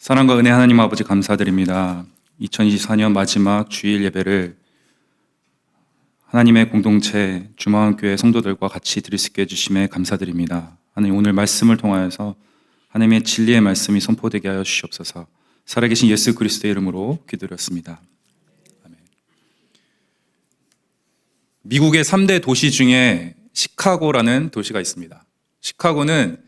사랑과 은혜 하나님 아버지 감사드립니다. 2024년 마지막 주일 예배를 하나님의 공동체 주마원교회 성도들과 같이 드릴 수 있게 해주심에 감사드립니다. 하나님, 오늘 말씀을 통하여서 하나님의 진리의 말씀이 선포되게 하여 주시옵소서. 살아계신 예수 그리스도의 이름으로 기도드렸습니다. 아멘. 미국의 3대 도시 중에 시카고라는 도시가 있습니다. 시카고는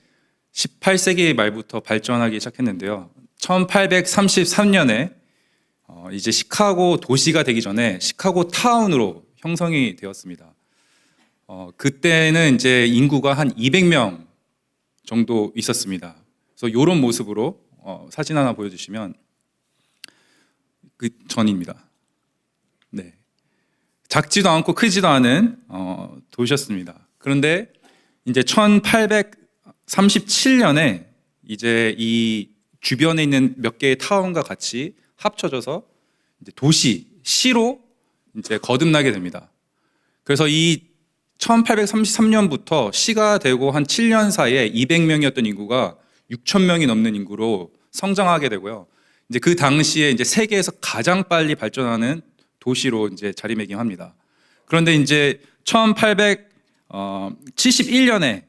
18세기 말부터 발전하기 시작했는데요. 1833년에 이제 시카고 도시가 되기 전에 시카고 타운으로 형성이 되었습니다. 그때는 이제 인구가 한 200명 정도 있었습니다. 그래서 이런 모습으로 사진 하나 보여주시면 그 전입니다. 네, 작지도 않고 크지도 않은 도시였습니다. 그런데 이제 1837년에 이제 이 주변에 있는 몇 개의 타운과 같이 합쳐져서 이제 시로 이제 거듭나게 됩니다. 그래서 이 1833년부터 시가 되고 한 7년 사이에 200명이었던 인구가 6,000명이 넘는 인구로 성장하게 되고요. 이제 그 당시에 이제 세계에서 가장 빨리 발전하는 도시로 이제 자리매김합니다. 그런데 이제 1871년에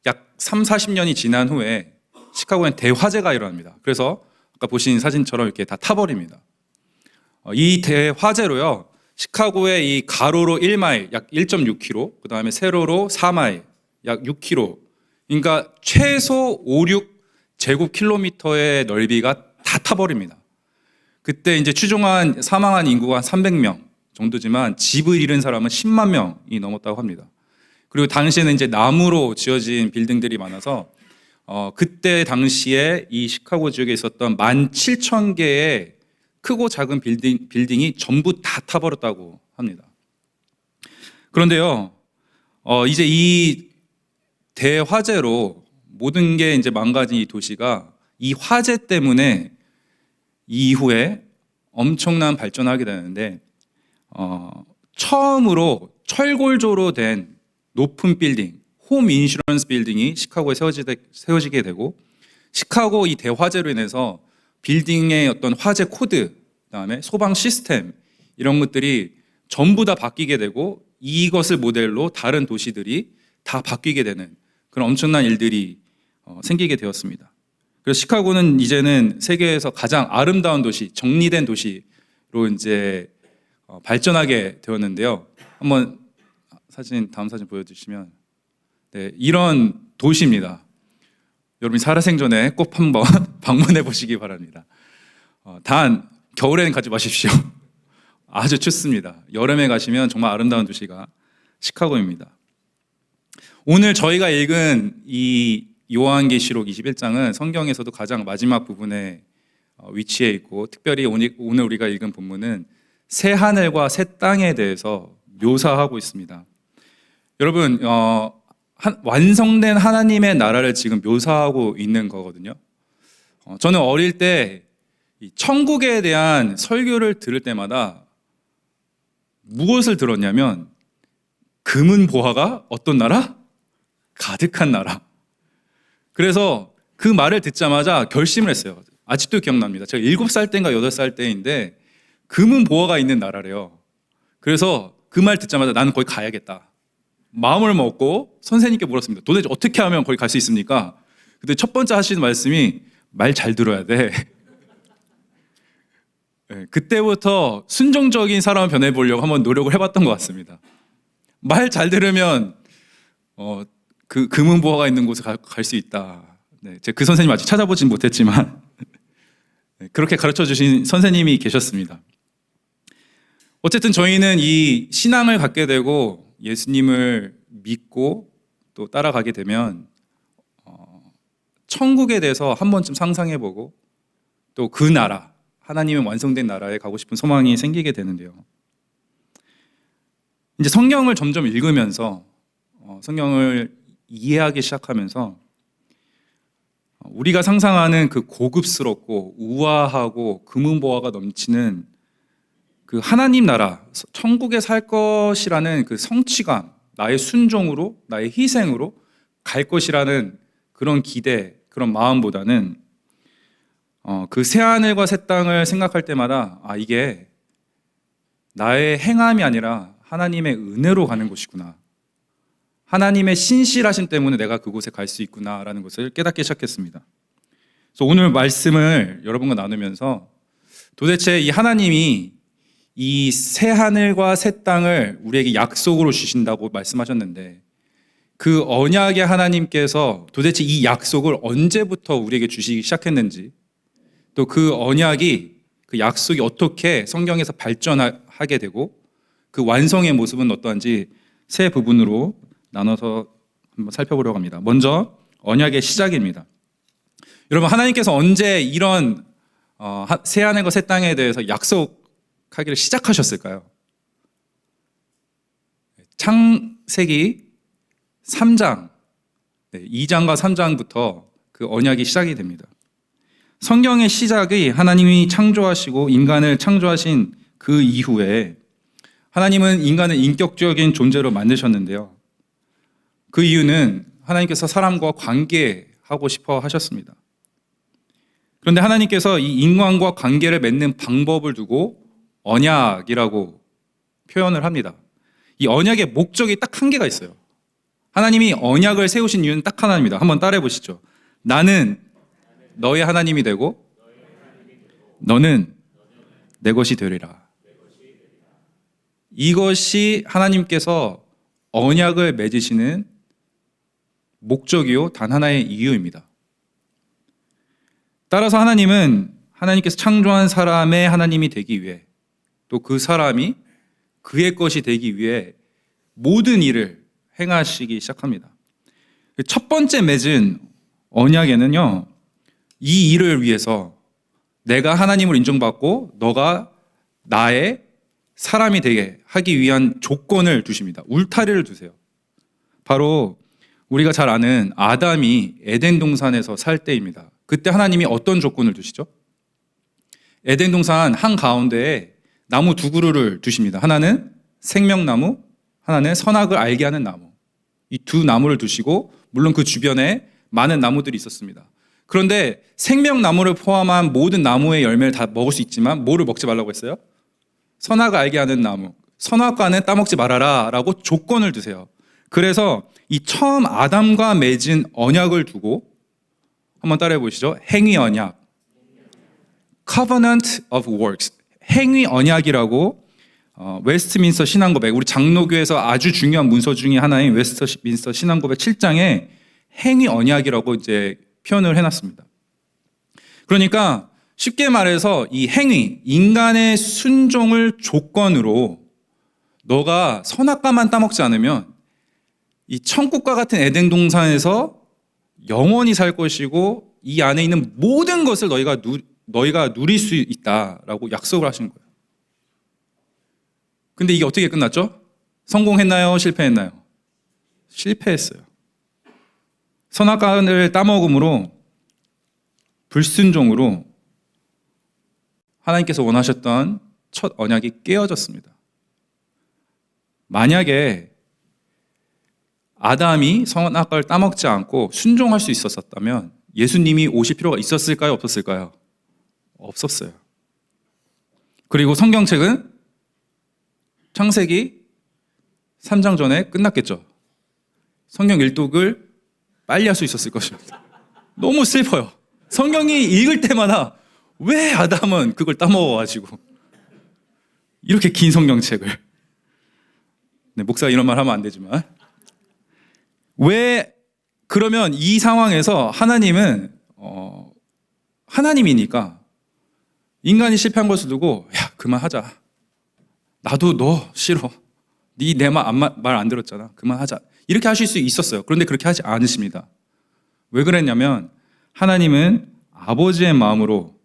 약 3, 40년이 지난 후에 시카고엔 대화재가 일어납니다. 그래서 아까 보신 사진처럼 이렇게 다 타버립니다. 이 대화재로요, 시카고의 이 가로로 1마일, 약 1.6km, 그 다음에 세로로 4마일, 약 6km, 그러니까 최소 5, 6제곱킬로미터의 넓이가 다 타버립니다. 그때 이제 추정한 사망한 인구가 한 300명 정도지만 집을 잃은 사람은 10만 명이 넘었다고 합니다. 그리고 당시에는 이제 나무로 지어진 빌딩들이 많아서 그때 당시에 이 시카고 지역에 있었던 17,000개의 크고 작은 빌딩이 전부 다 타버렸다고 합니다. 그런데요, 이제 이 대화재로 모든 게 이제 망가진 이 도시가 이 화재 때문에 이후에 엄청난 발전하게 되는데, 처음으로 철골조로 된 높은 빌딩, 홈 인슈런스 빌딩이 시카고에 세워지게 되고, 시카고 이 대화재로 인해서 빌딩의 어떤 화재 코드, 그다음에 소방 시스템, 이런 것들이 전부 다 바뀌게 되고, 이것을 모델로 다른 도시들이 다 바뀌게 되는 그런 엄청난 일들이 생기게 되었습니다. 그래서 시카고는 이제는 세계에서 가장 아름다운 도시, 정리된 도시로 이제 발전하게 되었는데요. 한번 다음 사진 보여주시면, 네, 이런 도시입니다. 여러분이 살아생전에 꼭 한번 방문해 보시기 바랍니다. 단 겨울에는 가지 마십시오. 아주 춥습니다. 여름에 가시면 정말 아름다운 도시가 시카고입니다. 오늘 저희가 읽은 이 요한계시록 21장은 성경에서도 가장 마지막 부분에 위치해 있고, 특별히 오늘 우리가 읽은 본문은 새 하늘과 새 땅에 대해서 묘사하고 있습니다. 여러분, 완성된 하나님의 나라를 지금 묘사하고 있는 거거든요. 저는 어릴 때 천국에 대한 설교를 들을 때마다 무엇을 들었냐면, 금은 보화가 어떤 나라? 가득한 나라. 그래서 그 말을 듣자마자 결심을 했어요. 아직도 기억납니다. 제가 7살 때인가 8살 때인데 금은 보화가 있는 나라래요. 그래서 그 말 듣자마자 나는 거기 가야겠다 마음을 먹고 선생님께 물었습니다. 도대체 어떻게 하면 거기 갈 수 있습니까? 근데 첫 번째 하시는 말씀이 말 잘 들어야 돼. 네, 그때부터 순종적인 사람을 변해보려고 한번 노력을 해봤던 것 같습니다. 말 잘 들으면 그 금은 보화가 있는 곳에 갈 수 있다. 네, 제가 그 선생님 아직 찾아보진 못했지만 네, 그렇게 가르쳐 주신 선생님이 계셨습니다. 어쨌든 저희는 이 신앙을 갖게 되고 예수님을 믿고 또 따라가게 되면 천국에 대해서 한 번쯤 상상해보고 또 그 나라, 하나님의 완성된 나라에 가고 싶은 소망이 생기게 되는데요. 이제 성경을 점점 읽으면서 성경을 이해하기 시작하면서 우리가 상상하는 그 고급스럽고 우아하고 금은보화가 넘치는 그 하나님 나라, 천국에 살 것이라는 그 성취감, 나의 순종으로, 나의 희생으로 갈 것이라는 그런 기대, 그런 마음보다는 그 새하늘과 새 땅을 생각할 때마다 이게 나의 행함이 아니라 하나님의 은혜로 가는 곳이구나. 하나님의 신실하심 때문에 내가 그곳에 갈 수 있구나라는 것을 깨닫기 시작했습니다. 그래서 오늘 말씀을 여러분과 나누면서 도대체 이 하나님이 이 새 하늘과 새 땅을 우리에게 약속으로 주신다고 말씀하셨는데 그 언약의 하나님께서 도대체 이 약속을 언제부터 우리에게 주시기 시작했는지, 또 그 언약이, 그 약속이 어떻게 성경에서 발전하게 되고 그 완성의 모습은 어떠한지 세 부분으로 나눠서 한번 살펴보려고 합니다. 먼저 언약의 시작입니다. 여러분, 하나님께서 언제 이런 새 하늘과 새 땅에 대해서 약속하기를 시작하셨을까요? 창세기 3장, 2장과 3장부터 그 언약이 시작이 됩니다. 성경의 시작이 하나님이 창조하시고 인간을 창조하신 그 이후에 하나님은 인간을 인격적인 존재로 만드셨는데요. 그 이유는 하나님께서 사람과 관계하고 싶어 하셨습니다. 그런데 하나님께서 이 인간과 관계를 맺는 방법을 두고 언약이라고 표현을 합니다. 이 언약의 목적이 딱 한 개가 있어요. 하나님이 언약을 세우신 이유는 딱 하나입니다. 한번 따라해 보시죠. 나는 너의 하나님이 되고 너는 내 것이 되리라. 이것이 하나님께서 언약을 맺으시는 목적이요 단 하나의 이유입니다. 따라서 하나님께서 창조한 사람의 하나님이 되기 위해, 또 그 사람이 그의 것이 되기 위해 모든 일을 행하시기 시작합니다. 첫 번째 맺은 언약에는요, 이 일을 위해서 내가 하나님을 인정받고 너가 나의 사람이 되게 하기 위한 조건을 두십니다. 울타리를 두세요. 바로 우리가 잘 아는 아담이 에덴 동산에서 살 때입니다. 그때 하나님이 어떤 조건을 두시죠? 에덴 동산 한가운데에 나무 두 그루를 두십니다. 하나는 생명나무, 하나는 선악을 알게 하는 나무. 이 두 나무를 두시고, 물론 그 주변에 많은 나무들이 있었습니다. 그런데 생명나무를 포함한 모든 나무의 열매를 다 먹을 수 있지만 뭐를 먹지 말라고 했어요? 선악을 알게 하는 나무, 선악과는 따먹지 말아라 라고 조건을 두세요. 그래서 이 처음 아담과 맺은 언약을 두고 한번 따라해 보시죠. 행위 언약, Covenant of Works, 행위 언약이라고 웨스트민스터 신앙고백, 우리 장로교에서 아주 중요한 문서 중에 하나인 웨스트민스터 신앙고백 7장에 행위 언약이라고 이제 표현을 해놨습니다. 그러니까 쉽게 말해서 이 행위, 인간의 순종을 조건으로 너가 선악과만 따먹지 않으면 이 천국과 같은 에덴 동산에서 영원히 살 것이고 이 안에 있는 모든 것을 너희가 누릴 수 있다라고 약속을 하신 거예요. 근데 이게 어떻게 끝났죠? 성공했나요? 실패했나요? 실패했어요. 선악과를 따먹음으로, 불순종으로 하나님께서 원하셨던 첫 언약이 깨어졌습니다. 만약에 아담이 선악과를 따먹지 않고 순종할 수 있었다면 예수님이 오실 필요가 있었을까요? 없었을까요? 없었어요. 그리고 성경책은 창세기 3장 전에 끝났겠죠. 성경 일독을 빨리 할 수 있었을 것입니다. 너무 슬퍼요. 성경이 읽을 때마다 왜 아담은 그걸 따먹어가지고 이렇게 긴 성경책을, 목사가 이런 말 하면 안 되지만, 왜 그러면 이 상황에서 하나님은 하나님이니까 인간이 실패한 것을 두고 야 그만하자, 나도 너 싫어, 네 내 말 안 들었잖아, 그만하자, 이렇게 하실 수 있었어요. 그런데 그렇게 하지 않으십니다. 왜 그랬냐면 하나님은 아버지의 마음으로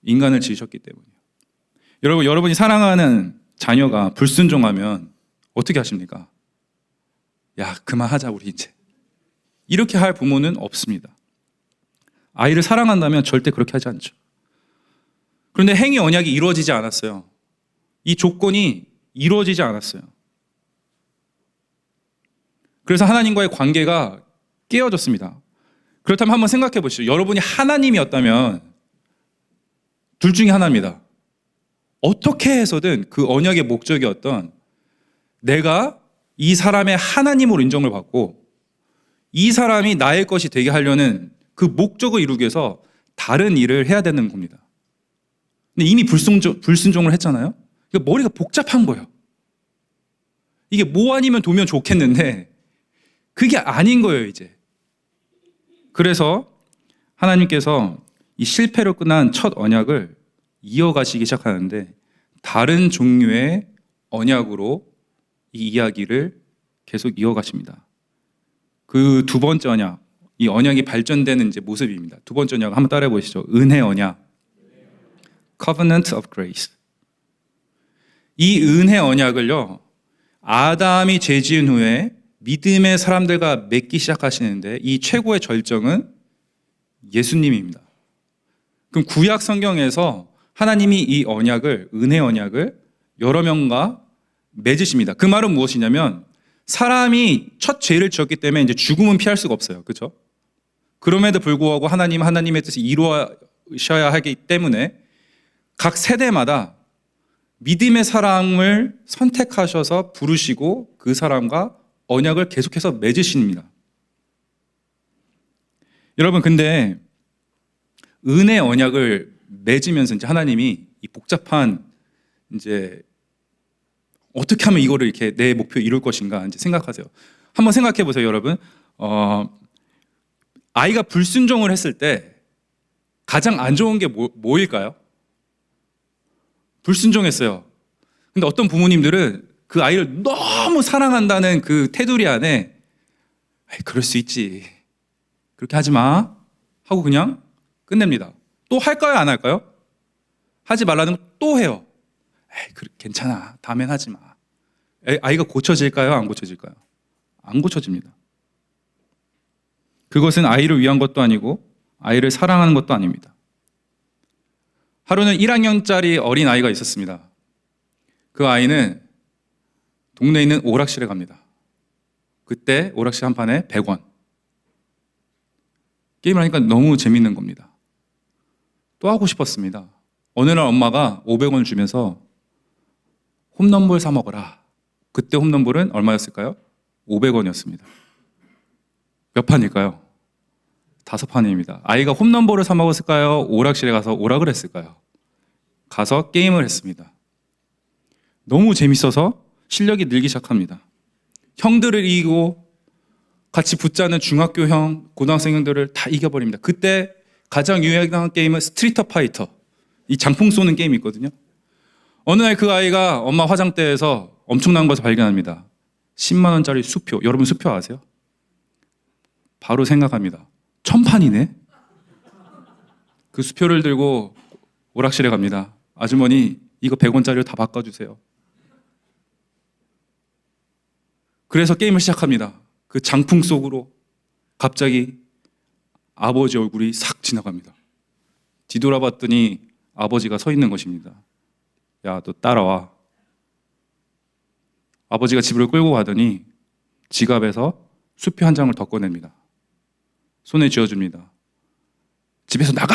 인간을 지으셨기 때문이에요. 여러분이 사랑하는 자녀가 불순종하면 어떻게 하십니까? 야 그만하자 우리 이제, 이렇게 할 부모는 없습니다. 아이를 사랑한다면 절대 그렇게 하지 않죠. 그런데 행위 언약이 이루어지지 않았어요. 이 조건이 이루어지지 않았어요. 그래서 하나님과의 관계가 깨어졌습니다. 그렇다면 한번 생각해 보시죠. 여러분이 하나님이었다면 둘 중에 하나입니다. 어떻게 해서든 그 언약의 목적이었던 내가 이 사람의 하나님으로 인정을 받고 이 사람이 나의 것이 되게 하려는 그 목적을 이루기 위해서 다른 일을 해야 되는 겁니다. 근데 이미 불순종을 했잖아요. 머리가 복잡한 거예요. 이게 뭐 아니면 도면 좋겠는데 그게 아닌 거예요, 이제. 그래서 하나님께서 이 실패로 끝난 첫 언약을 이어가시기 시작하는데 다른 종류의 언약으로 이 이야기를 계속 이어가십니다. 그 두 번째 언약, 이 언약이 발전되는 이제 모습입니다. 두 번째 언약 한번 따라해 보시죠. 은혜 언약, Covenant of Grace. 이 은혜 언약을요, 아담이 죄 지은 후에 믿음의 사람들과 맺기 시작하시는데 이 최고의 절정은 예수님입니다. 그럼 구약 성경에서 하나님이 이 언약을, 은혜 언약을 여러 명과 맺으십니다. 그 말은 무엇이냐면 사람이 첫 죄를 지었기 때문에 이제 죽음은 피할 수가 없어요. 그렇죠? 그럼에도 불구하고 하나님의 뜻이 이루어져야 하기 때문에 각 세대마다 믿음의 사람을 선택하셔서 부르시고 그 사람과 언약을 계속해서 맺으십니다. 여러분, 근데 은혜 언약을 맺으면서 이제 하나님이 이 복잡한 이제 어떻게 하면 이거를 이렇게 내 목표 이룰 것인가 이제 생각하세요. 한번 생각해 보세요, 여러분. 아이가 불순종을 했을 때 가장 안 좋은 게 뭐일까요? 불순종했어요. 근데 어떤 부모님들은 그 아이를 너무 사랑한다는 그 테두리 안에 그럴 수 있지, 그렇게 하지 마 하고 그냥 끝냅니다. 또 할까요, 안 할까요? 하지 말라는 거 또 해요. 괜찮아, 다음엔 하지 마. 아이가 고쳐질까요, 안 고쳐질까요? 안 고쳐집니다. 그것은 아이를 위한 것도 아니고 아이를 사랑하는 것도 아닙니다. 하루는 1학년짜리 어린 아이가 있었습니다. 그 아이는 동네에 있는 오락실에 갑니다. 그때 오락실 한 판에 100원. 게임을 하니까 너무 재밌는 겁니다. 또 하고 싶었습니다. 어느 날 엄마가 500원을 주면서 홈런볼 사 먹어라. 그때 홈런볼은 얼마였을까요? 500원이었습니다. 몇 판일까요? 5판입니다. 아이가 홈런볼을 사 먹었을까요? 오락실에 가서 오락을 했을까요? 가서 게임을 했습니다. 너무 재밌어서 실력이 늘기 시작합니다. 형들을 이기고 같이 붙자는 중학교 형, 고등학생 형들을 다 이겨버립니다. 그때 가장 유행하는 게임은 스트리트 파이터, 이 장풍 쏘는 게임이 있거든요. 어느 날 그 아이가 엄마 화장대에서 엄청난 것을 발견합니다. 10만 원짜리 수표. 여러분 수표 아세요? 바로 생각합니다. 1000판이네? 그 수표를 들고 오락실에 갑니다. 아주머니, 이거 100원짜리로 다 바꿔주세요. 그래서 게임을 시작합니다. 그 장풍 속으로 갑자기 아버지 얼굴이 싹 지나갑니다. 뒤돌아봤더니 아버지가 서 있는 것입니다. 야, 너 따라와. 아버지가 집으로 끌고 가더니 지갑에서 수표 한 장을 더 꺼냅니다. 손에 쥐어줍니다. 집에서 나가!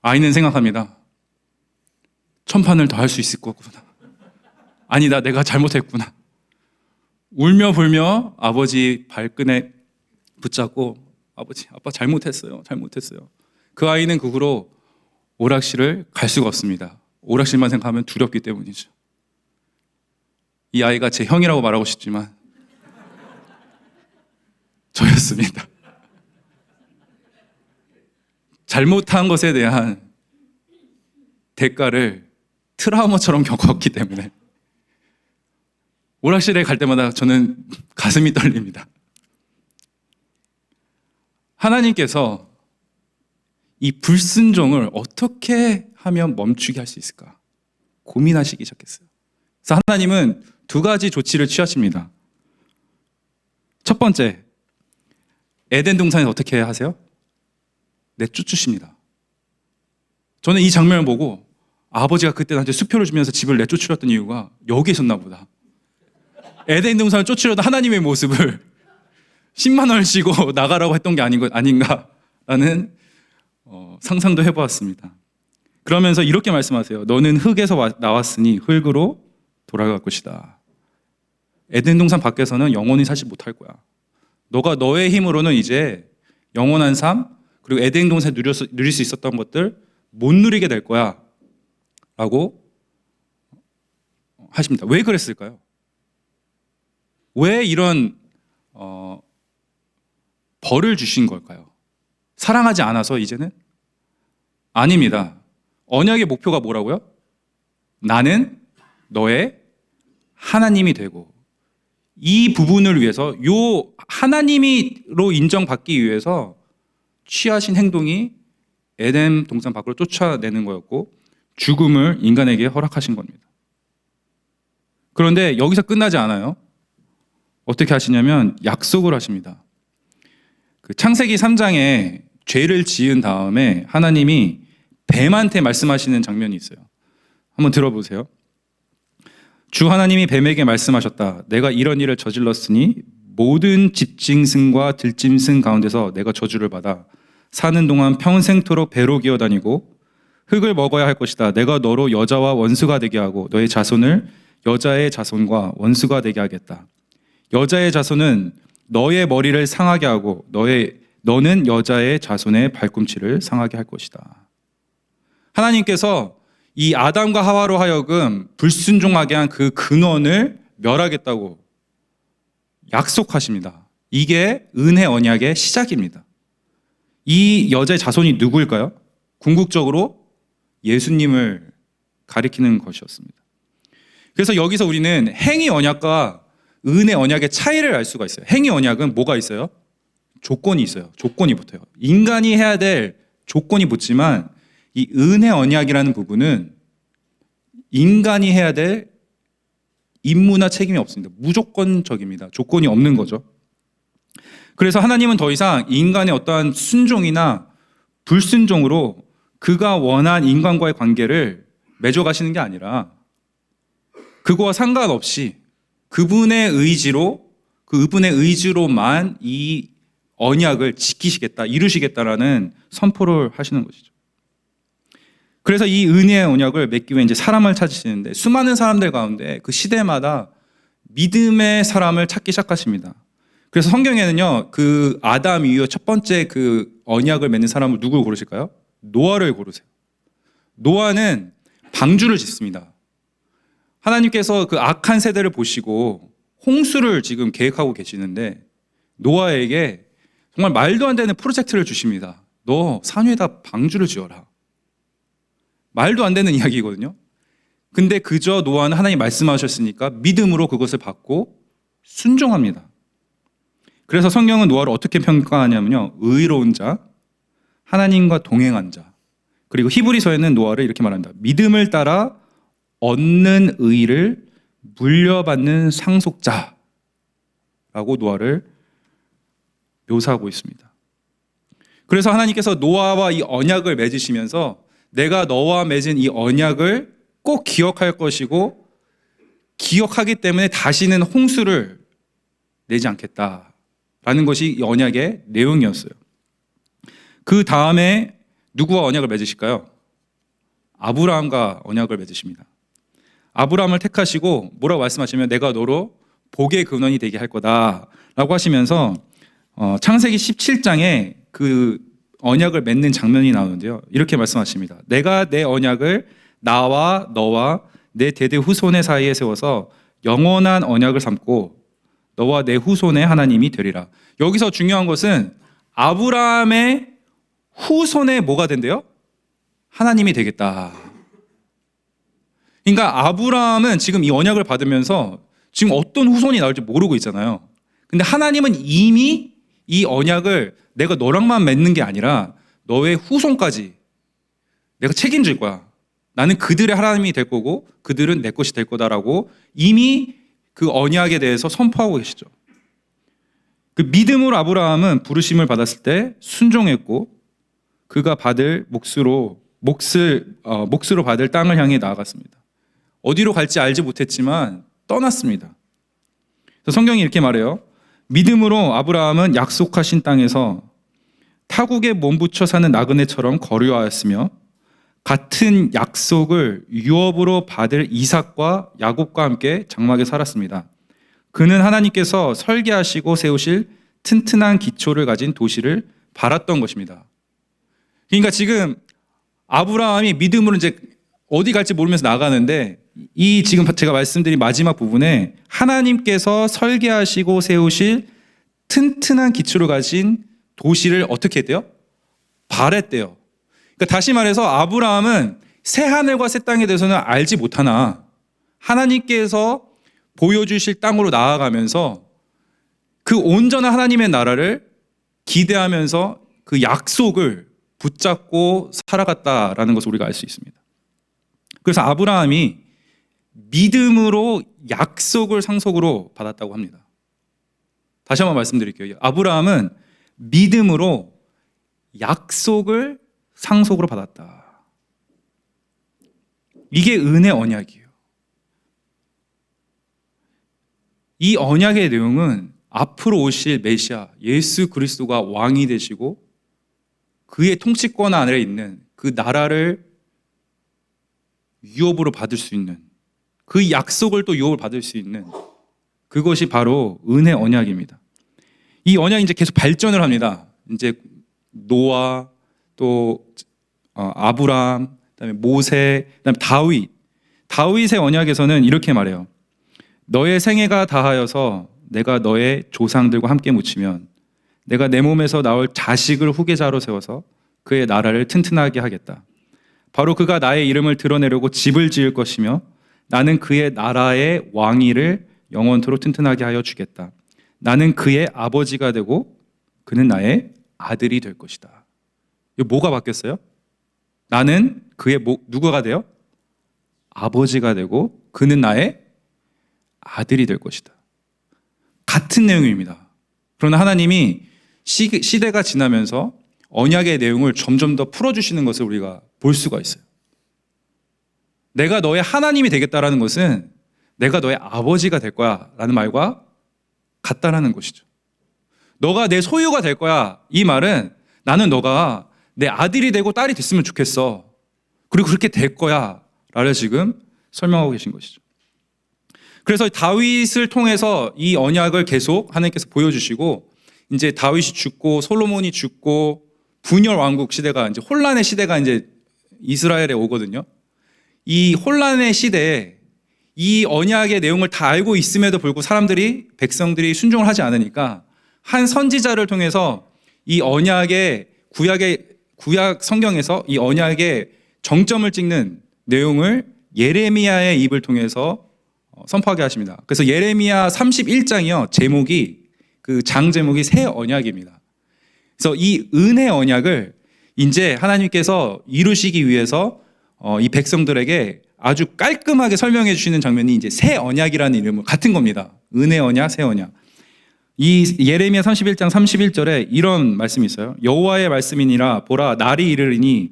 아이는 생각합니다. 1000판을 더 할 수 있을 거구나. 아니다, 내가 잘못했구나. 울며 불며 아버지 발끈에 붙잡고 아버지, 아빠 잘못했어요. 그 아이는 그 후로 오락실을 갈 수가 없습니다. 오락실만 생각하면 두렵기 때문이죠. 이 아이가 제 형이라고 말하고 싶지만 저였습니다. 잘못한 것에 대한 대가를 트라우마처럼 겪었기 때문에 오락실에 갈 때마다 저는 가슴이 떨립니다. 하나님께서 이 불순종을 어떻게 하면 멈추게 할 수 있을까 고민하시기 시작했어요. 그래서 하나님은 두 가지 조치를 취하십니다. 첫 번째, 에덴 동산에서 어떻게 하세요? 내쫓으십니다. 저는 이 장면을 보고 아버지가 그때 나한테 수표를 주면서 집을 내쫓으렸던 이유가 여기에 있었나 보다. 에덴 동산을 쫓으려던 하나님의 모습을 10만 원을 쥐고 나가라고 했던 게 아닌가라는 상상도 해보았습니다. 그러면서 이렇게 말씀하세요. 너는 흙에서 나왔으니 흙으로 돌아갈 것이다. 에덴 동산 밖에서는 영원히 살지 못할 거야. 너가 너의 힘으로는 이제 영원한 삶, 그리고 에덴 동산에 누릴 수 있었던 것들 못 누리게 될 거야 라고 하십니다. 왜 그랬을까요? 왜 이런 벌을 주신 걸까요? 사랑하지 않아서 이제는? 아닙니다. 언약의 목표가 뭐라고요? 나는 너의 하나님이 되고, 이 부분을 위해서, 요 하나님으로 인정받기 위해서 취하신 행동이 에덴 동산 밖으로 쫓아내는 거였고, 죽음을 인간에게 허락하신 겁니다. 그런데 여기서 끝나지 않아요. 어떻게 하시냐면 약속을 하십니다. 그 창세기 3장에 죄를 지은 다음에 하나님이 뱀한테 말씀하시는 장면이 있어요. 한번 들어보세요. 주 하나님이 뱀에게 말씀하셨다. 내가 이런 일을 저질렀으니 모든 집짐승과 들짐승 가운데서 내가 저주를 받아 사는 동안 평생토록 배로 기어다니고 흙을 먹어야 할 것이다. 내가 너로 여자와 원수가 되게 하고 너의 자손을 여자의 자손과 원수가 되게 하겠다. 여자의 자손은 너의 머리를 상하게 하고 너는 여자의 자손의 발꿈치를 상하게 할 것이다. 하나님께서 이 아담과 하와로 하여금 불순종하게 한 그 근원을 멸하겠다고 약속하십니다. 이게 은혜 언약의 시작입니다. 이 여자의 자손이 누구일까요? 궁극적으로 예수님을 가리키는 것이었습니다. 그래서 여기서 우리는 행위 언약과 은혜 언약의 차이를 알 수가 있어요. 행위 언약은 뭐가 있어요? 조건이 있어요. 조건이 붙어요. 인간이 해야 될 조건이 붙지만 이 은혜 언약이라는 부분은 인간이 해야 될 임무나 책임이 없습니다. 무조건적입니다. 조건이 없는 거죠. 그래서 하나님은 더 이상 인간의 어떠한 순종이나 불순종으로 그가 원한 인간과의 관계를 맺어가시는 게 아니라 그거와 상관없이 그분의 의지로만 이 언약을 지키시겠다, 이루시겠다라는 선포를 하시는 것이죠. 그래서 이 은혜의 언약을 맺기 위해 이제 사람을 찾으시는데 수많은 사람들 가운데 그 시대마다 믿음의 사람을 찾기 시작하십니다. 그래서 성경에는요, 그 아담 이후 첫 번째 그 언약을 맺는 사람을 누구를 고르실까요? 노아를 고르세요. 노아는 방주를 짓습니다. 하나님께서 그 악한 세대를 보시고 홍수를 지금 계획하고 계시는데 노아에게 정말 말도 안 되는 프로젝트를 주십니다. 너 산 위에다 방주를 지어라. 말도 안 되는 이야기거든요. 근데 그저 노아는 하나님 말씀하셨으니까 믿음으로 그것을 받고 순종합니다. 그래서 성경은 노아를 어떻게 평가하냐면요, 의로운 자, 하나님과 동행한 자, 그리고 히브리서에는 노아를 이렇게 말합니다. 믿음을 따라 얻는 의를 물려받는 상속자라고 노아를 묘사하고 있습니다. 그래서 하나님께서 노아와 이 언약을 맺으시면서 내가 너와 맺은 이 언약을 꼭 기억할 것이고 기억하기 때문에 다시는 홍수를 내지 않겠다라는 것이 이 언약의 내용이었어요. 그 다음에 누구와 언약을 맺으실까요? 아브라함과 언약을 맺으십니다. 아브라함을 택하시고 뭐라고 말씀하시면 내가 너로 복의 근원이 되게 할 거다라고 하시면서 창세기 17장에 그 언약을 맺는 장면이 나오는데요. 이렇게 말씀하십니다. 내가 내 언약을 나와 너와 내 대대 후손의 사이에 세워서 영원한 언약을 삼고 너와 내 후손의 하나님이 되리라. 여기서 중요한 것은 아브라함의 후손의 뭐가 된대요? 하나님이 되겠다. 그러니까 아브라함은 지금 이 언약을 받으면서 지금 어떤 후손이 나올지 모르고 있잖아요. 근데 하나님은 이미 이 언약을 내가 너랑만 맺는 게 아니라 너의 후손까지 내가 책임질 거야. 나는 그들의 하나님이 될 거고 그들은 내 것이 될 거다라고 이미 그 언약에 대해서 선포하고 계시죠. 그 믿음으로 아브라함은 부르심을 받았을 때 순종했고 그가 받을 몫으로 받을 땅을 향해 나아갔습니다. 어디로 갈지 알지 못했지만 떠났습니다. 그래서 성경이 이렇게 말해요. 믿음으로 아브라함은 약속하신 땅에서 타국에 몸붙여 사는 나그네처럼 거류하였으며 같은 약속을 유업으로 받을 이삭과 야곱과 함께 장막에 살았습니다. 그는 하나님께서 설계하시고 세우실 튼튼한 기초를 가진 도시를 바랐던 것입니다. 그러니까 지금 아브라함이 믿음으로 이제 어디 갈지 모르면서 나가는데, 이 지금 제가 말씀드린 마지막 부분에 하나님께서 설계하시고 세우실 튼튼한 기초를 가진 도시를 어떻게 했대요? 바랬대요. 그러니까 다시 말해서 아브라함은 새 하늘과 새 땅에 대해서는 알지 못하나 하나님께서 보여주실 땅으로 나아가면서 그 온전한 하나님의 나라를 기대하면서 그 약속을 붙잡고 살아갔다라는 것을 우리가 알 수 있습니다. 그래서 아브라함이 믿음으로 약속을 상속으로 받았다고 합니다. 다시 한번 말씀드릴게요. 아브라함은 믿음으로 약속을 상속으로 받았다. 이게 은혜 언약이에요. 이 언약의 내용은 앞으로 오실 메시아 예수 그리스도가 왕이 되시고 그의 통치권 안에 있는 그 나라를 유업으로 받을 수 있는, 그 약속을 또 유업을 받을 수 있는, 그것이 바로 은혜 언약입니다. 이 언약이 이제 계속 발전을 합니다. 이제 노아, 또 아브람, 그다음에 모세, 그다음에 다윗. 다윗의 언약에서는 이렇게 말해요. 너의 생애가 다하여서 내가 너의 조상들과 함께 묻히면 내가 내 몸에서 나올 자식을 후계자로 세워서 그의 나라를 튼튼하게 하겠다. 바로 그가 나의 이름을 드러내려고 집을 지을 것이며 나는 그의 나라의 왕위를 영원토록 튼튼하게 하여 주겠다. 나는 그의 아버지가 되고 그는 나의 아들이 될 것이다. 이거 뭐가 바뀌었어요? 나는 그의 누구가 돼요? 아버지가 되고 그는 나의 아들이 될 것이다. 같은 내용입니다. 그러나 하나님이 시대가 지나면서 언약의 내용을 점점 더 풀어주시는 것을 우리가 볼 수가 있어요. 내가 너의 하나님이 되겠다라는 것은 내가 너의 아버지가 될 거야 라는 말과 같다라는 것이죠. 너가 내 소유가 될 거야, 이 말은 나는 너가 내 아들이 되고 딸이 됐으면 좋겠어, 그리고 그렇게 될 거야 라를 지금 설명하고 계신 것이죠. 그래서 다윗을 통해서 이 언약을 계속 하나님께서 보여주시고, 이제 다윗이 죽고 솔로몬이 죽고 분열 왕국 시대가, 이제 혼란의 시대가 이제 이스라엘에 오거든요. 이 혼란의 시대에 이 언약의 내용을 다 알고 있음에도 불구하고 백성들이 순종을 하지 않으니까 한 선지자를 통해서 이 언약의 구약 성경에서 이 언약의 정점을 찍는 내용을 예레미야의 입을 통해서 선포하게 하십니다. 그래서 예레미야 31장이요. 장 제목이 새 언약입니다. 그래서 이 은혜 언약을 이제 하나님께서 이루시기 위해서 이 백성들에게 아주 깔끔하게 설명해 주시는 장면이 이제 새 언약이라는 이름으로 같은 겁니다. 은혜 언약, 새 언약. 이 예레미야 31장 31절에 이런 말씀이 있어요. 여호와의 말씀이니라, 보라 날이 이르리니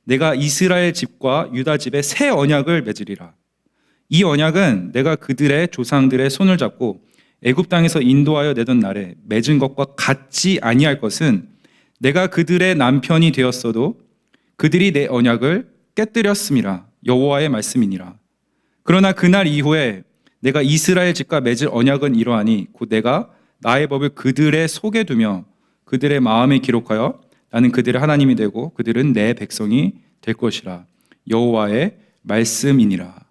내가 이스라엘 집과 유다 집에 새 언약을 맺으리라. 이 언약은 내가 그들의 조상들의 손을 잡고 애굽 땅에서 인도하여 내던 날에 맺은 것과 같지 아니할 것은 내가 그들의 남편이 되었어도 그들이 내 언약을 깨뜨렸음이라. 여호와의 말씀이니라. 그러나 그날 이후에 내가 이스라엘 집과 맺을 언약은 이러하니 곧 내가 나의 법을 그들의 속에 두며 그들의 마음에 기록하여 나는 그들의 하나님이 되고 그들은 내 백성이 될 것이라. 여호와의 말씀이니라.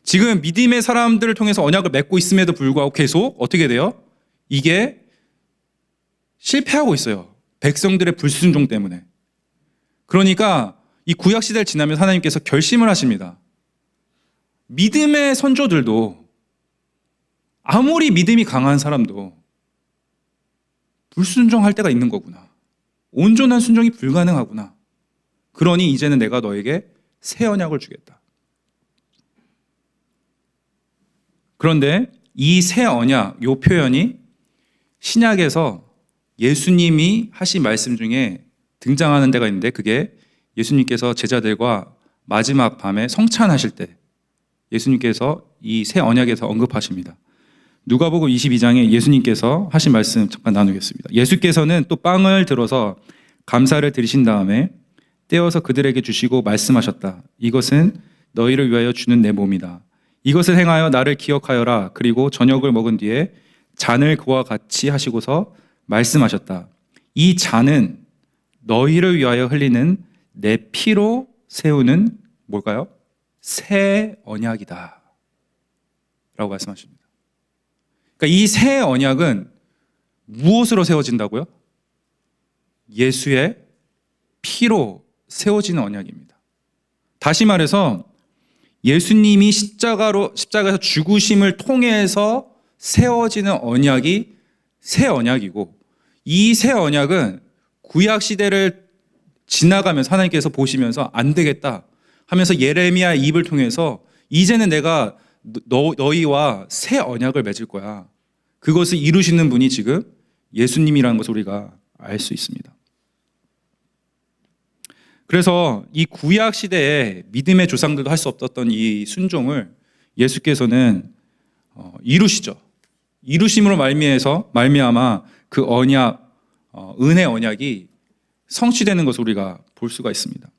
지금 믿음의 사람들을 통해서 언약을 맺고 있음에도 불구하고 계속 어떻게 돼요? 이게 실패하고 있어요. 백성들의 불순종 때문에. 그러니까 이 구약 시대를 지나면 하나님께서 결심을 하십니다. 믿음의 선조들도, 아무리 믿음이 강한 사람도 불순종할 때가 있는 거구나. 온전한 순종이 불가능하구나. 그러니 이제는 내가 너에게 새 언약을 주겠다. 그런데 이 새 언약, 이 표현이 신약에서 예수님이 하신 말씀 중에 등장하는 데가 있는데, 그게 예수님께서 제자들과 마지막 밤에 성찬하실 때 예수님께서 이 새 언약에서 언급하십니다. 누가복음 22장에 예수님께서 하신 말씀 잠깐 나누겠습니다. 예수께서는 또 빵을 들어서 감사를 드리신 다음에 떼어서 그들에게 주시고 말씀하셨다. 이것은 너희를 위하여 주는 내 몸이다. 이것을 행하여 나를 기억하여라. 그리고 저녁을 먹은 뒤에 잔을 그와 같이 하시고서 말씀하셨다. 이 잔은 너희를 위하여 흘리는 내 피로 세우는 뭘까요? 새 언약이다 라고 말씀하십니다. 그러니까 이 새 언약은 무엇으로 세워진다고요? 예수의 피로 세워지는 언약입니다. 다시 말해서 예수님이 십자가에서 죽으심을 통해서 세워지는 언약이 새 언약이고, 이 새 언약은 구약 시대를 지나가면서 하나님께서 보시면서 안 되겠다 하면서 예레미야 입을 통해서 이제는 내가 너희와 새 언약을 맺을 거야. 그것을 이루시는 분이 지금 예수님이라는 것을 우리가 알 수 있습니다. 그래서 이 구약 시대에 믿음의 조상들도 할 수 없었던 이 순종을 예수께서는 이루시죠. 이루심으로 말미암아 그 언약, 은혜 언약이 성취되는 것을 우리가 볼 수가 있습니다.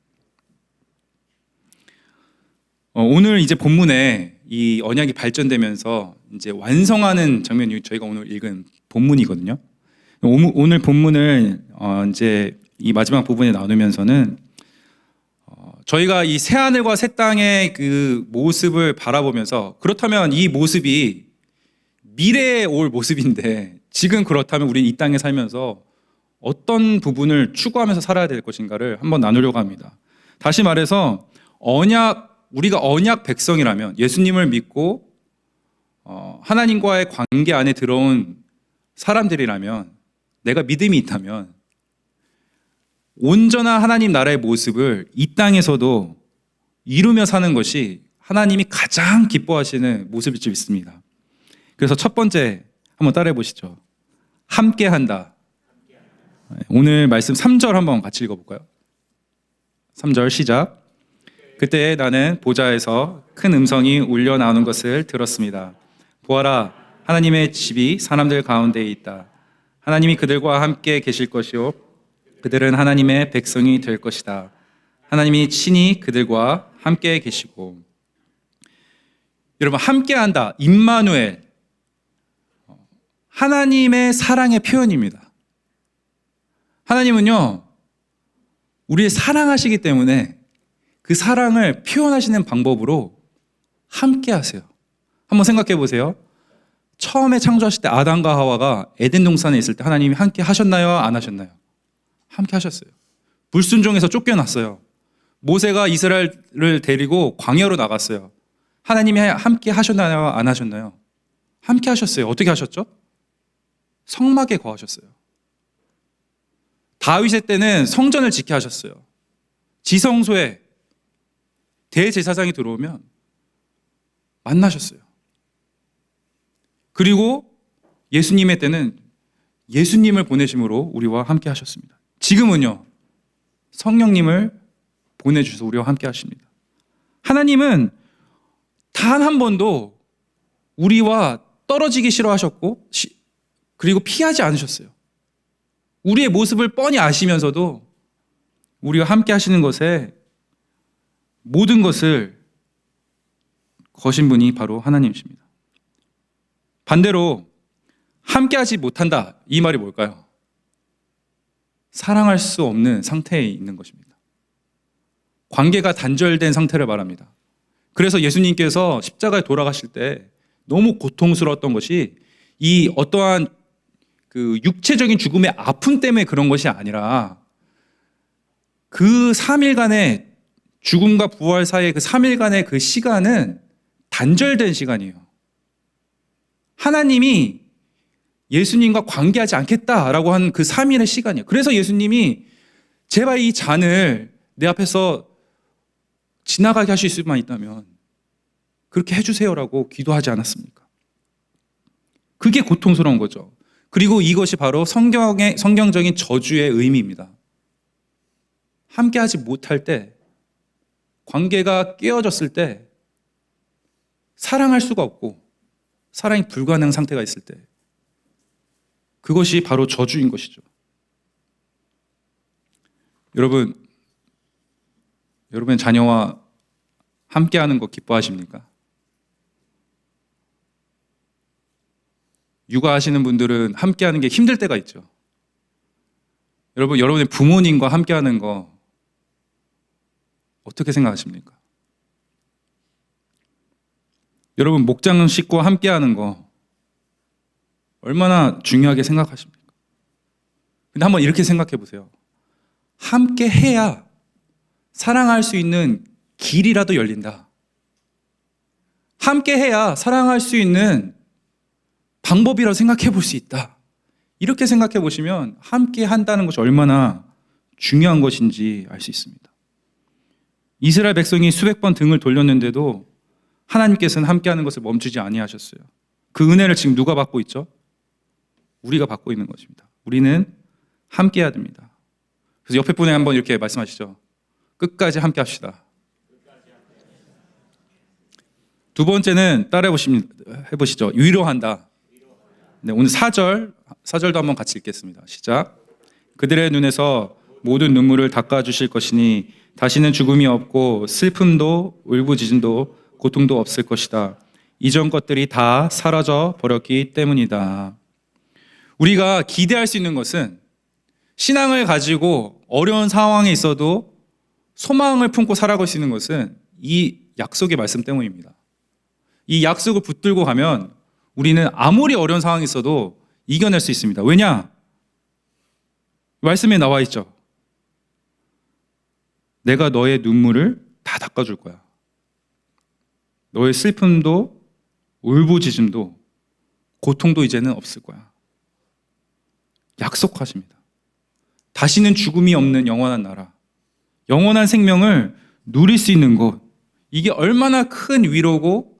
오늘 이제 본문에 이 언약이 발전되면서 이제 완성하는 장면이 저희가 오늘 읽은 본문이거든요. 오늘 본문을 이제 이 마지막 부분에 나누면서는 저희가 이 새하늘과 새 땅의 그 모습을 바라보면서, 그렇다면 이 모습이 미래에 올 모습인데 지금 그렇다면 우리는 이 땅에 살면서 어떤 부분을 추구하면서 살아야 될 것인가를 한번 나누려고 합니다. 다시 말해서 우리가 언약 백성이라면, 예수님을 믿고 하나님과의 관계 안에 들어온 사람들이라면, 내가 믿음이 있다면 온전한 하나님 나라의 모습을 이 땅에서도 이루며 사는 것이 하나님이 가장 기뻐하시는 모습일 수 있습니다. 그래서 첫 번째 한번 따라해 보시죠. 함께한다. 오늘 말씀 3절 한번 같이 읽어볼까요? 3절 시작. 그때 나는 보좌에서 큰 음성이 울려 나오는 것을 들었습니다. 보아라, 하나님의 집이 사람들 가운데 있다. 하나님이 그들과 함께 계실 것이요 그들은 하나님의 백성이 될 것이다. 하나님이 친히 그들과 함께 계시고. 여러분, 함께한다, 임마누엘, 하나님의 사랑의 표현입니다. 하나님은요, 우리를 사랑하시기 때문에 그 사랑을 표현하시는 방법으로 함께 하세요. 한번 생각해 보세요. 처음에 창조하실 때 아담과 하와가 에덴 동산에 있을 때 하나님이 함께 하셨나요? 안 하셨나요? 함께 하셨어요. 불순종에서 쫓겨났어요. 모세가 이스라엘을 데리고 광야로 나갔어요. 하나님이 함께 하셨나요? 안 하셨나요? 함께 하셨어요. 어떻게 하셨죠? 성막에 거하셨어요. 다윗의 때는 성전을 지켜 하셨어요. 지성소에 대제사장이 들어오면 만나셨어요. 그리고 예수님의 때는 예수님을 보내심으로 우리와 함께 하셨습니다. 지금은요, 성령님을 보내주셔서 우리와 함께 하십니다. 하나님은 단 한 번도 우리와 떨어지기 싫어하셨고 그리고 피하지 않으셨어요. 우리의 모습을 뻔히 아시면서도 우리와 함께 하시는 것에 모든 것을 거신 분이 바로 하나님이십니다. 반대로 함께하지 못한다, 이 말이 뭘까요? 사랑할 수 없는 상태에 있는 것입니다. 관계가 단절된 상태를 말합니다. 그래서 예수님께서 십자가에 돌아가실 때 너무 고통스러웠던 것이 이 어떠한 그 육체적인 죽음의 아픔 때문에 그런 것이 아니라 그 3일간의 죽음과 부활 사이의 그 3일간의 그 시간은 단절된 시간이에요. 하나님이 예수님과 관계하지 않겠다라고 한 그 3일의 시간이에요. 그래서 예수님이 제발 이 잔을 내 앞에서 지나가게 하실 수만 있다면 그렇게 해주세요라고 기도하지 않았습니까? 그게 고통스러운 거죠. 그리고 이것이 바로 성경적인 저주의 의미입니다. 함께하지 못할 때, 관계가 깨어졌을 때 사랑할 수가 없고 사랑이 불가능한 상태가 있을 때 그것이 바로 저주인 것이죠. 여러분, 여러분의 자녀와 함께하는 거 기뻐하십니까? 육아하시는 분들은 함께하는 게 힘들 때가 있죠. 여러분, 여러분의 부모님과 함께하는 거 어떻게 생각하십니까? 여러분, 목장 식구와 함께하는 거 얼마나 중요하게 생각하십니까? 근데 한번 이렇게 생각해 보세요. 함께 해야 사랑할 수 있는 길이라도 열린다. 함께 해야 사랑할 수 있는 방법이라고 생각해 볼 수 있다. 이렇게 생각해 보시면 함께 한다는 것이 얼마나 중요한 것인지 알 수 있습니다. 이스라엘 백성이 수백 번 등을 돌렸는데도 하나님께서는 함께하는 것을 멈추지 아니하셨어요. 그 은혜를 지금 누가 받고 있죠? 우리가 받고 있는 것입니다. 우리는 함께해야 됩니다. 그래서 옆에 분에 한번 이렇게 말씀하시죠. 끝까지 함께 합시다. 두 번째는 따라해 보시죠. 위로한다. 네, 오늘 4절도 한번 같이 읽겠습니다. 시작. 그들의 눈에서 모든 눈물을 닦아주실 것이니 다시는 죽음이 없고 슬픔도 울부짖음도 고통도 없을 것이다. 이전 것들이 다 사라져 버렸기 때문이다. 우리가 기대할 수 있는 것은 신앙을 가지고 어려운 상황에 있어도 소망을 품고 살아갈 수 있는 것은 이 약속의 말씀 때문입니다. 이 약속을 붙들고 가면 우리는 아무리 어려운 상황이 있어도 이겨낼 수 있습니다. 왜냐? 말씀에 나와 있죠. 내가 너의 눈물을 다 닦아줄 거야. 너의 슬픔도 울부짖음도 고통도 이제는 없을 거야. 약속하십니다. 다시는 죽음이 없는 영원한 나라, 영원한 생명을 누릴 수 있는 곳, 이게 얼마나 큰 위로고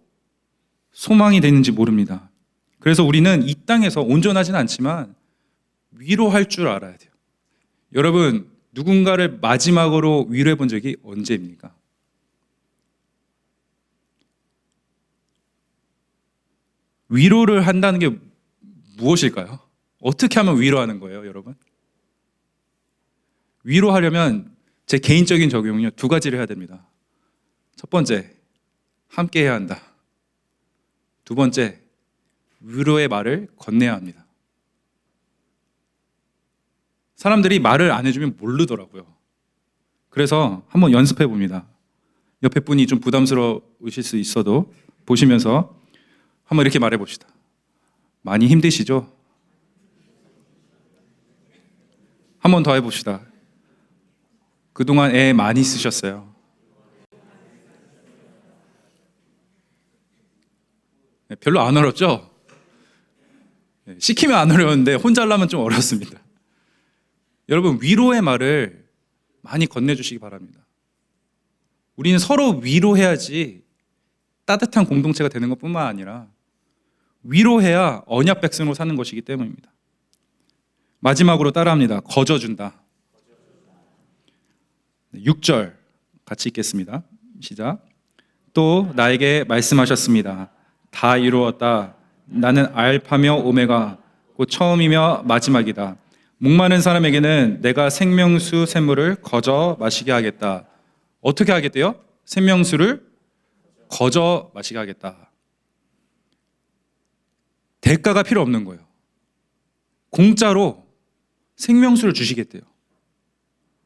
소망이 되는지 모릅니다. 그래서 우리는 이 땅에서 온전하지는 않지만 위로할 줄 알아야 돼요. 여러분, 누군가를 마지막으로 위로해 본 적이 언제입니까? 위로를 한다는 게 무엇일까요? 어떻게 하면 위로하는 거예요, 여러분? 위로하려면 제 개인적인 적용은요, 두 가지를 해야 됩니다. 첫 번째, 함께 해야 한다. 두 번째, 위로의 말을 건네야 합니다. 사람들이 말을 안 해주면 모르더라고요. 그래서 한번 연습해 봅니다. 옆에 분이 좀 부담스러우실 수 있어도 보시면서 한번 이렇게 말해 봅시다. 많이 힘드시죠? 한번 더 해봅시다. 그동안 애 많이 쓰셨어요. 별로 안 어렵죠? 시키면 안 어려운데 혼자 하려면 좀 어렵습니다. 여러분, 위로의 말을 많이 건네주시기 바랍니다. 우리는 서로 위로해야지 따뜻한 공동체가 되는 것뿐만 아니라 위로해야 언약 백성으로 사는 것이기 때문입니다. 마지막으로 따라합니다. 거저준다. 6절 같이 읽겠습니다. 시작. 또 나에게 말씀하셨습니다. 다 이루었다. 나는 알파며 오메가 곧 처음이며 마지막이다. 목마른 사람에게는 내가 생명수 샘물을 거저 마시게 하겠다. 어떻게 하겠대요? 생명수를 거저 마시게 하겠다. 대가가 필요 없는 거예요. 공짜로 생명수를 주시겠대요.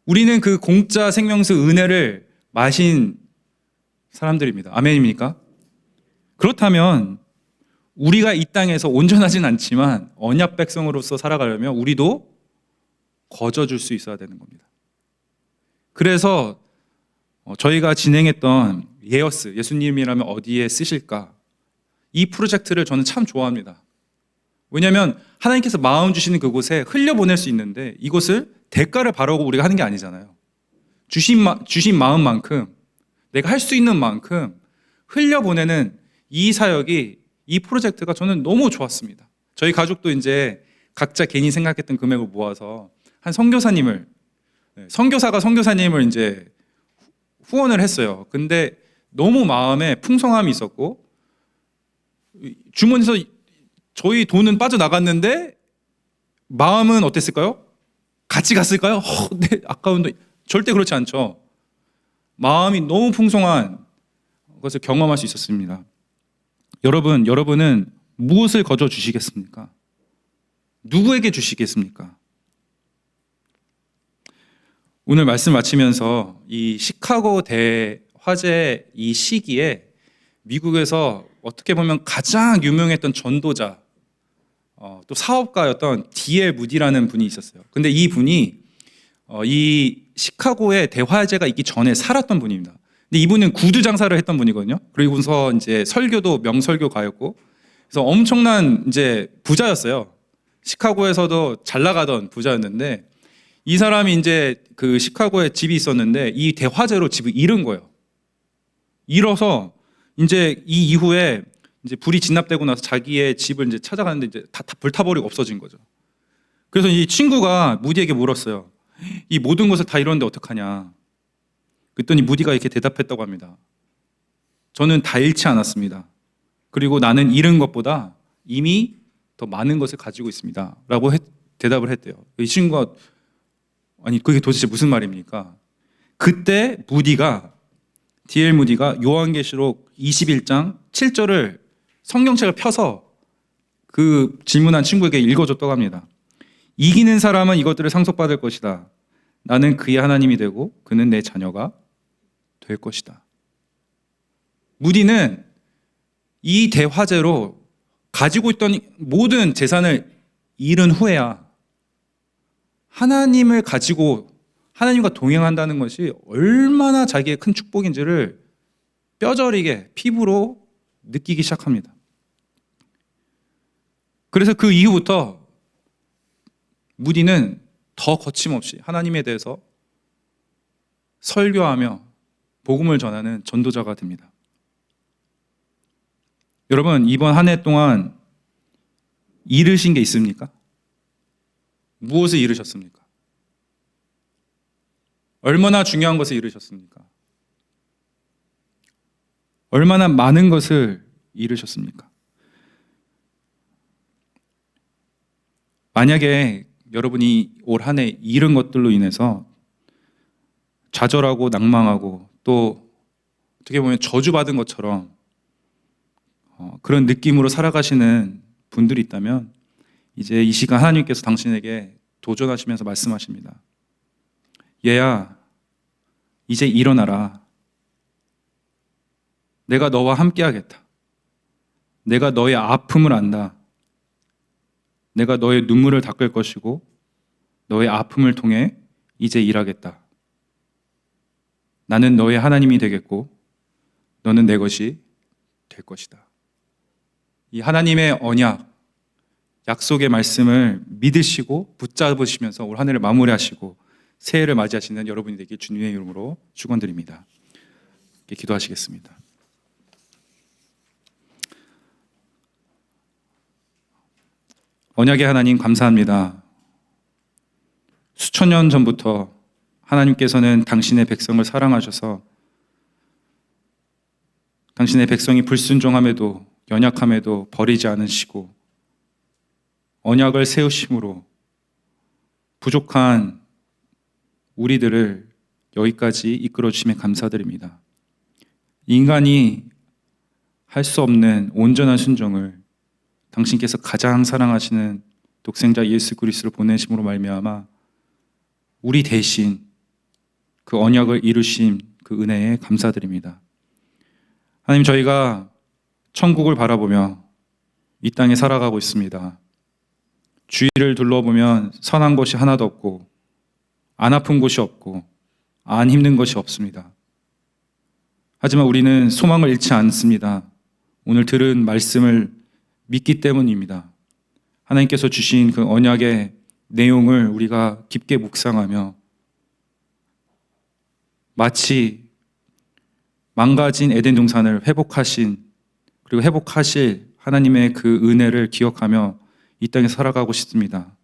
우리는 그 공짜 생명수 은혜를 마신 사람들입니다. 아멘입니까? 그렇다면 우리가 이 땅에서 온전하진 않지만 언약 백성으로서 살아가려면 우리도 거저 줄 수 있어야 되는 겁니다. 그래서 저희가 진행했던 예어스, 예수님이라면 어디에 쓰실까? 이 프로젝트를 저는 참 좋아합니다. 왜냐하면 하나님께서 마음 주시는 그곳에 흘려보낼 수 있는데 이것을 대가를 바라고 우리가 하는 게 아니잖아요. 주신 마음만큼 내가 할 수 있는 만큼 흘려보내는 이 사역이, 이 프로젝트가 저는 너무 좋았습니다. 저희 가족도 이제 각자 개인이 생각했던 금액을 모아서 한 선교사가 선교사님을 이제 후원을 했어요. 근데 너무 마음에 풍성함이 있었고 주머니에서 저희 돈은 빠져나갔는데 마음은 어땠을까요? 같이 갔을까요? 네, 아까운데. 절대 그렇지 않죠. 마음이 너무 풍성한 것을 경험할 수 있었습니다. 여러분은 무엇을 거저 주시겠습니까? 누구에게 주시겠습니까? 오늘 말씀 마치면서 이 시카고 대화재 이 시기에 미국에서 어떻게 보면 가장 유명했던 전도자, 또 사업가였던 D.L. 무디라는 분이 있었어요. 근데 이 분이 이 시카고에 대화재가 있기 전에 살았던 분입니다. 근데 이분은 구두 장사를 했던 분이거든요. 그리고서 이제 설교도 명설교가였고, 그래서 엄청난 이제 부자였어요. 시카고에서도 잘 나가던 부자였는데, 이 사람이 이제 그 시카고에 집이 있었는데 이 대화재로 집을 잃은 거예요. 잃어서 이제 이 이후에 이제 불이 진납되고 나서 자기의 집을 이제 찾아가는데 이제 다 불타버리고 없어진 거죠. 그래서 이 친구가 무디에게 물었어요. 이 모든 것을 다 잃었는데 어떡하냐. 그랬더니 무디가 이렇게 대답했다고 합니다. 저는 다 잃지 않았습니다. 그리고 나는 잃은 것보다 이미 더 많은 것을 가지고 있습니다. 라고 대답을 했대요. 이 친구가 아니 그게 도대체 무슨 말입니까? 그때 D.L. 무디가 요한계시록 21장 7절을 성경책을 펴서 그 질문한 친구에게 읽어줬다고 합니다. 이기는 사람은 이것들을 상속받을 것이다. 나는 그의 하나님이 되고 그는 내 자녀가 될 것이다. 무디는 이 대화재로 가지고 있던 모든 재산을 잃은 후에야 하나님을 가지고 하나님과 동행한다는 것이 얼마나 자기의 큰 축복인지를 뼈저리게 피부로 느끼기 시작합니다. 그래서 그 이후부터 무디는 더 거침없이 하나님에 대해서 설교하며 복음을 전하는 전도자가 됩니다. 여러분, 이번 한 해 동안 잃으신 게 있습니까? 무엇을 잃으셨습니까? 얼마나 중요한 것을 잃으셨습니까? 얼마나 많은 것을 잃으셨습니까? 만약에 여러분이 올 한 해 잃은 것들로 인해서 좌절하고 낭망하고 또 어떻게 보면 저주받은 것처럼 그런 느낌으로 살아가시는 분들이 있다면 이제 이 시간 하나님께서 당신에게 도전하시면서 말씀하십니다. 얘야, 이제 일어나라. 내가 너와 함께 하겠다. 내가 너의 아픔을 안다. 내가 너의 눈물을 닦을 것이고 너의 아픔을 통해 이제 일하겠다. 나는 너의 하나님이 되겠고 너는 내 것이 될 것이다. 이 하나님의 언약, 약속의 말씀을 믿으시고 붙잡으시면서 올 한 해를 마무리하시고 새해를 맞이하시는 여러분이 되길 주님의 이름으로 축원드립니다. 기도하시겠습니다. 언약의 하나님 감사합니다. 수천 년 전부터 하나님께서는 당신의 백성을 사랑하셔서 당신의 백성이 불순종함에도 연약함에도 버리지 않으시고 언약을 세우심으로 부족한 우리들을 여기까지 이끌어 주심에 감사드립니다. 인간이 할 수 없는 온전한 순종을 당신께서 가장 사랑하시는 독생자 예수 그리스도를 보내심으로 말미암아 우리 대신 그 언약을 이루신 그 은혜에 감사드립니다. 하나님, 저희가 천국을 바라보며 이 땅에 살아가고 있습니다. 주위를 둘러보면 선한 곳이 하나도 없고 안 아픈 곳이 없고 안 힘든 것이 없습니다. 하지만 우리는 소망을 잃지 않습니다. 오늘 들은 말씀을 믿기 때문입니다. 하나님께서 주신 그 언약의 내용을 우리가 깊게 묵상하며 마치 망가진 에덴 동산을 회복하신 그리고 회복하실 하나님의 그 은혜를 기억하며 이 땅에 살아가고 싶습니다.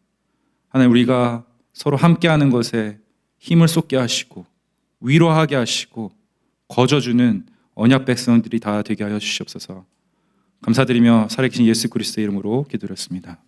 하나님, 우리가 서로 함께하는 것에 힘을 쏟게 하시고 위로하게 하시고 거저주는 언약 백성들이 다 되게 하여 주시옵소서. 감사드리며 살아계신 예수 그리스도의 이름으로 기도드렸습니다.